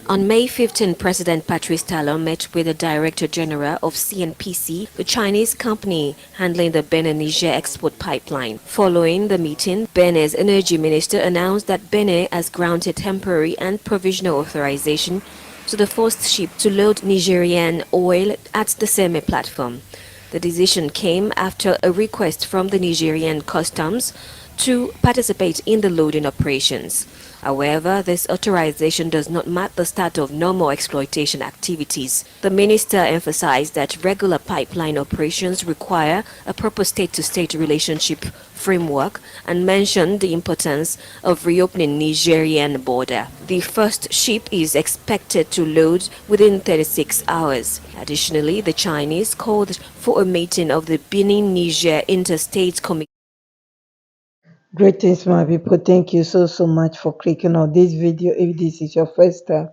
On May 15, President Patrice Talon met with the Director General of CNPC, the Chinese company handling the Benin-Niger export pipeline. Following the meeting, Benin's Energy Minister announced that Benin has granted temporary and provisional authorization to the first ship to load Nigerian oil at the Seme platform. The decision came after a request from the Nigerian customs to participate in the loading operations. However, this authorization does not mark the start of normal exploitation activities. The minister emphasized that regular pipeline operations require a proper state-to-state relationship framework and mentioned the importance of reopening Nigerian border. The first ship is expected to load within 36 hours. Additionally, the Chinese called for a meeting of the Benin-Niger Interstate Committee. Greetings, my people. Thank you so much for clicking on this video. If this is your first time,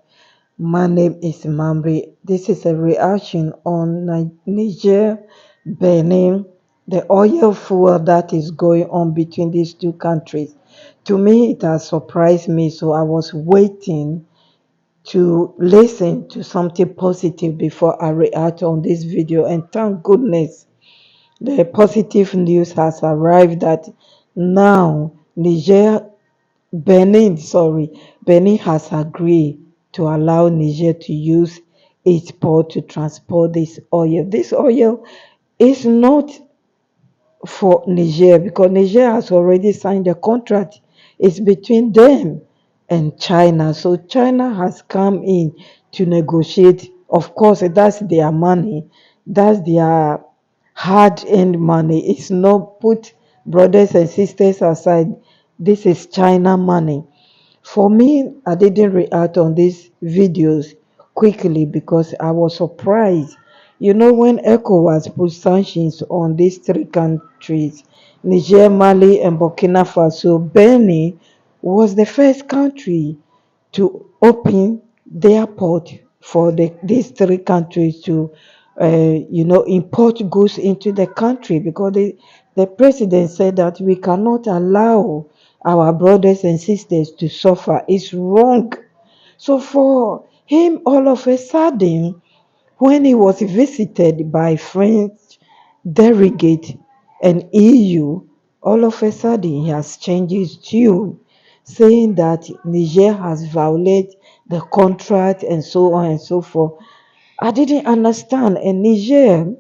my name is Mamri. This is a reaction on Niger, Benin, the oil fuel that is going on between these two countries. To me, it has surprised me, so I was waiting to listen to something positive before I react on this video. And thank goodness the positive news has arrived that now Benin has agreed to allow Niger to use its port to transport this oil. This oil is not for Niger because Niger has already signed a contract. It's between them and China. So China has come in to negotiate. Of course, that's their money. That's their hard-earned money. It's not put brothers and sisters aside. This is China money. For me, I didn't react on these videos quickly because I was surprised. You know, when ECOWAS put sanctions on these three countries, Niger, Mali, and Burkina Faso, Benin was the first country to open their port for these three countries to, import goods into the country because the president said that we cannot allow our brothers and sisters to suffer. It's wrong. So for him, all of a sudden, when he was visited by French delegate and EU, all of a sudden he has changed his tune, saying that Niger has violated the contract and so on and so forth. I didn't understand. And Niger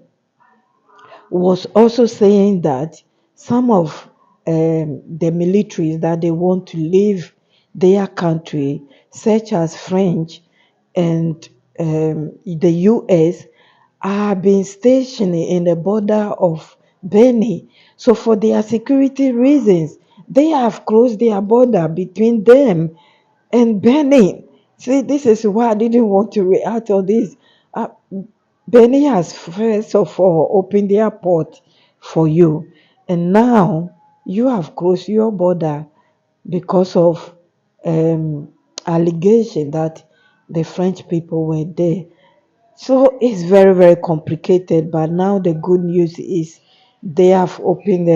was also saying that some of the militaries that they want to leave their country, such as French and the US, are being stationed in the border of Benin. So for their security reasons, they have closed their border between them and Benin. See, this is why I didn't want to react on this. Uh, Benin has first of all opened the airport for you, and now you have closed your border because of um, allegation that the French people were there. So it's very complicated. But now the good news is they have opened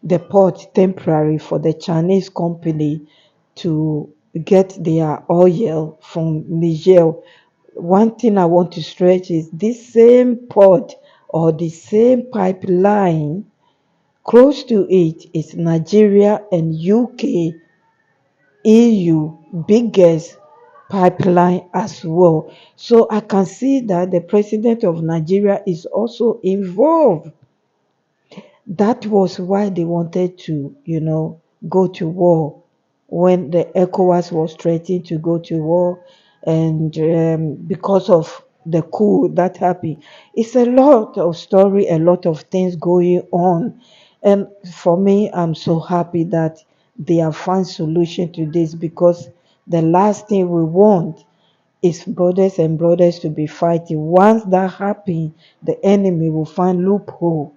the port temporary for the Chinese company to get their oil from Niger. One thing I want to stress is this same port or the same pipeline close to it is Nigeria and UK EU biggest pipeline as well. So I can see that the president of Nigeria is also involved. That was why they wanted to, go to war when the ECOWAS was threatening to go to war, and because of the coup that happened. It's a lot of story, a lot of things going on. And for me, I'm so happy that they have found solution to this because the last thing we want is brothers and brothers to be fighting. Once that happens, the enemy will find loophole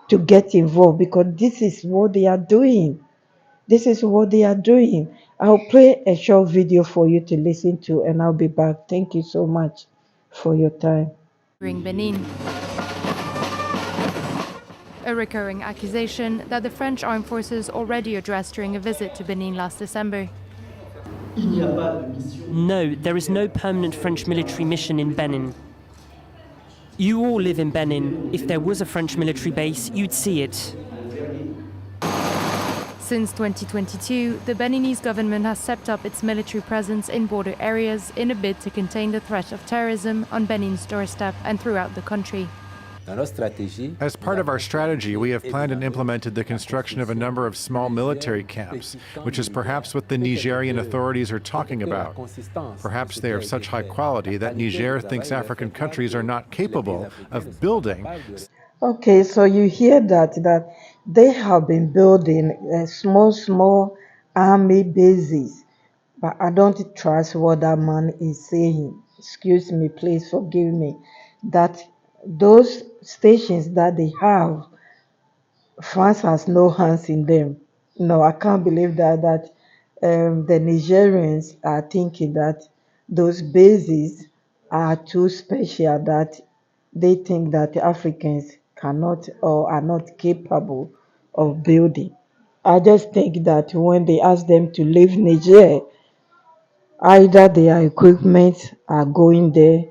to get involved because this is what they are doing. This is what they are doing. I'll play a short video for you to listen to and I'll be back. Thank you so much for your time. Benin. A recurring accusation that the French armed forces already addressed during a visit to Benin last December. No, there is no permanent French military mission in Benin. You all live in Benin. If there was a French military base, you'd see it. Since 2022, the Beninese government has stepped up its military presence in border areas in a bid to contain the threat of terrorism on Benin's doorstep and throughout the country. As part of our strategy, we have planned and implemented the construction of a number of small military camps, which is perhaps what the Nigerian authorities are talking about. Perhaps they are of such high quality that Niger thinks African countries are not capable of building. Okay, so you hear that they have been building small army bases, but I don't trust what that man is saying. Excuse me, please forgive me. That those stations that they have, France has no hands in them. No, I can't believe that the Nigerians are thinking that those bases are too special, that they think that the Africans cannot or are not capable of building. I just think that when they ask them to leave Niger, either their equipment are going there,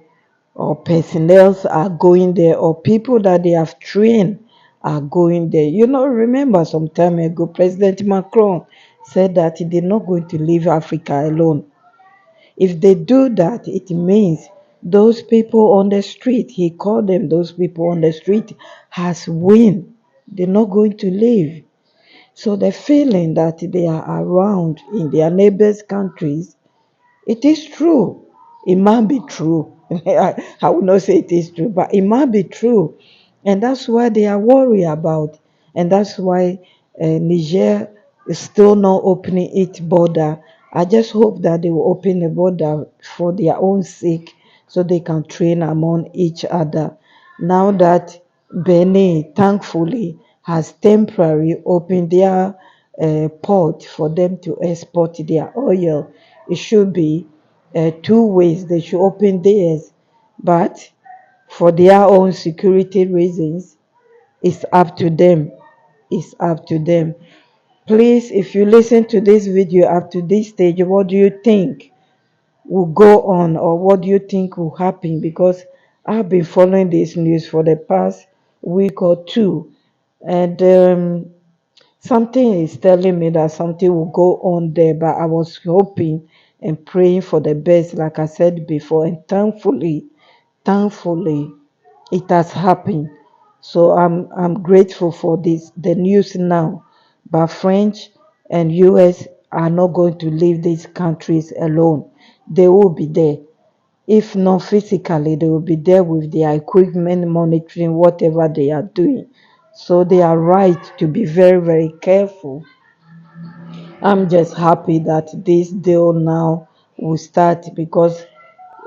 or personnel are going there, or people that they have trained are going there. You know, remember some time ago, President Macron said that they're not going to leave Africa alone. If they do that, it means those people on the street, he called them those people on the street, has win. They're not going to leave. So the feeling that they are around in their neighbors' countries, it is true. It might be true. I will not say it is true, but it might be true. And that's why they are worried about. And that's why Niger is still not opening its border. I just hope that they will open the border for their own sake so they can train among each other. Now that Benin, thankfully, has temporarily opened their port for them to export their oil, it should be two ways. They should open theirs, but for their own security reasons, it's up to them. It's up to them. Please, if you listen to this video up to this stage, what do you think will go on, or what do you think will happen? Because I've been following this news for the past week or two, and something is telling me that something will go on there, but I was hoping and praying for the best, like I said before, and thankfully, it has happened. So I'm grateful for this, the news now. But French and US are not going to leave these countries alone. They will be there. If not physically, they will be there with their equipment monitoring whatever they are doing. So they are right to be very careful. I'm just happy that this deal now will start, because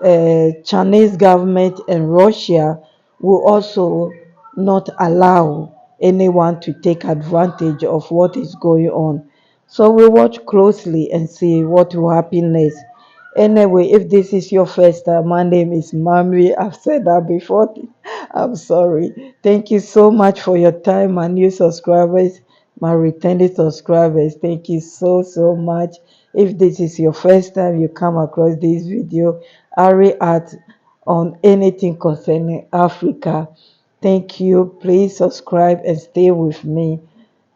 Chinese government and Russia will also not allow anyone to take advantage of what is going on. So we watch closely and see what will happen next. Anyway, if this is your first time, my name is Mami. I've said that before. I'm sorry. Thank you so much for your time, my new subscribers, my returning subscribers. Thank you so much. If this is your first time you come across this video, I react on anything concerning Africa. Thank you. Please subscribe and stay with me.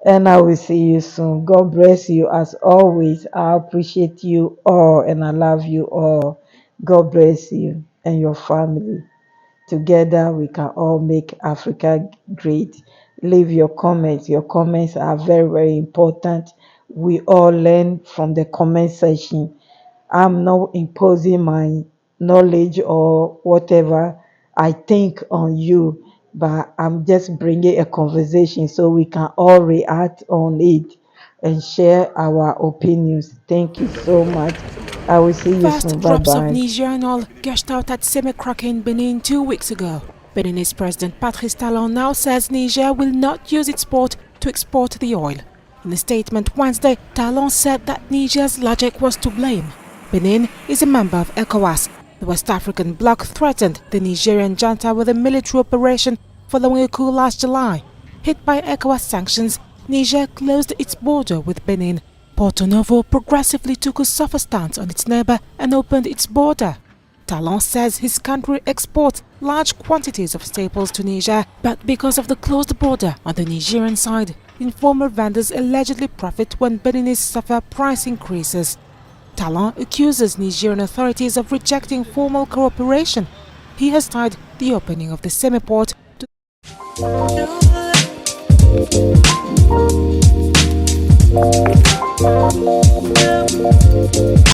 And I will see you soon. God bless you as always. I appreciate you all and I love you all. God bless you and your family. Together we can all make Africa great. Leave your comments. Your comments are very important. We all learn from the comment section. I'm not imposing my knowledge or whatever I think on you, but I'm just bringing a conversation so we can all react on it and share our opinions. Thank you so much. I will see you First soon. drops of Bye-bye. Niger and oil gushed out at Semekrake in Benin 2 weeks ago. Beninese President Patrice Talon now says Niger will not use its port to export the oil. In a statement Wednesday, Talon said that Niger's logic was to blame. Benin is a member of ECOWAS. The West African bloc threatened the Nigerian junta with a military operation following a coup last July. Hit by ECOWAS sanctions, Niger closed its border with Benin, Porto Novo progressively took a softer stance on its neighbour and opened its border. Talon says his country exports large quantities of staples to Niger, but because of the closed border on the Nigerian side, informal vendors allegedly profit when Beninese suffer price increases. Talon accuses Nigerian authorities of rejecting formal cooperation. He has tied the opening of the semi-port to